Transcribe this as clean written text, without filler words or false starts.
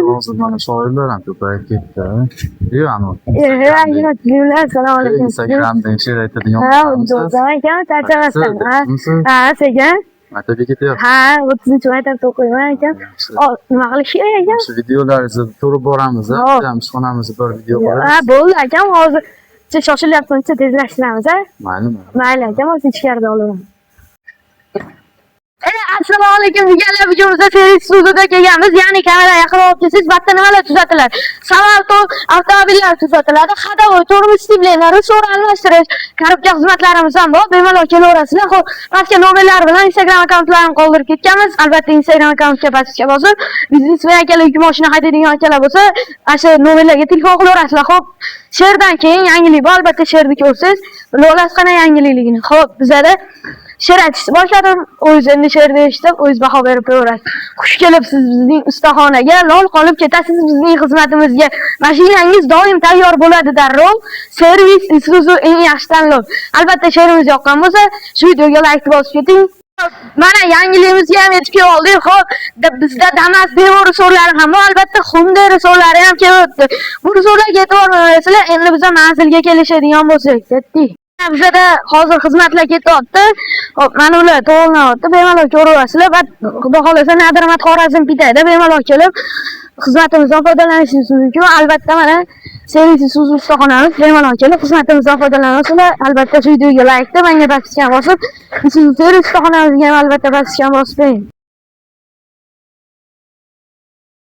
Hozir mana shoirlar ham ko'payib ketdi. Anvar. Assalomu alaykum. Instagramdan she'r aytadigan Do'stim ekan, charchamasdan. Sekin. maktabga ketyapti. Ha, 30-maktabda o'qiyman ekan. Nima qilish kerak ekan? Shu videolaringizni ko'rib boramiz. Ishxonamizni bir video qilamiz. Ha, bo'ldi akam, hozir shoshilyapman, tezlashtiramiz, ha? Maylimi? Mayli akam, hozir ichkarida olaman. Assalomu alaykum, deganlar videomizda Feris studiyada kelganmiz. Ya'ni kamera yaqin olib kelsangiz, batda nimalar tuzatiladi? Samolyot, avtomobillar tuzatiladi. Hadovoy, tormoz stimlari, so'ra almashtirish, korobka xizmatlarimiz ham bor. Bemalol kelaverasizlar. Xo'p, pastga nomerlar bilan Instagram akkauntlarini qoldirib ketganmiz. Albatta Instagram akkauntga pastga bosib, biznes va akalar yuk mashina haydaydigan akalar bo'lsa, o'sha nomerlarga telefon qilaverasizlar. Xo'p, she'rdan keyin yangilik bor. Albatta she'rni ko'rsangiz, bilasiz qana yangilikligini. Xo'p, bizada she'r aytishni boshladim. O'zingiz endi she'rni eshitib, o'zingiz baho berib qo'yaverasiz. Xush kelibsiz bizning ustaxonaga, lol qolib ketasiz bizning xizmatimizga. Mashinangiz doim tayyor bo'ladi darrov. Servis Isuzu eng yaxshi tanlov. Albatta she'rimiz yoqqan bo'lsa, shu videoga like bosib keting. Mana yangiligimizga ham yetib keldik. Xo'p, bizda Damas Devo rusollari ham bor, albatta Hyundai rusollari ham kelyapti. Bu rusollarga e'tibor berasizlar. Endi biz Manzilga kelishadigan bo'lsak, ketdik. Bizda hozir xizmatlar ketyapti. Hop, mana ular to'g'rilayapti. Bemalol ko'raverasizlar. Xudo xolasa Nadirmat Xorazm pitayda bemalol kelib xizmatimizdan foydalanishingiz mumkin. Albatta mana servis Isuzu ustaxonamiz, bemalol kelib xizmatimizdan foydalanosizlar. Albatta shu videoga like deb, menga bosib, Isuzu servis ustaxonamizga ham albatta bosishga bosib qo'ying.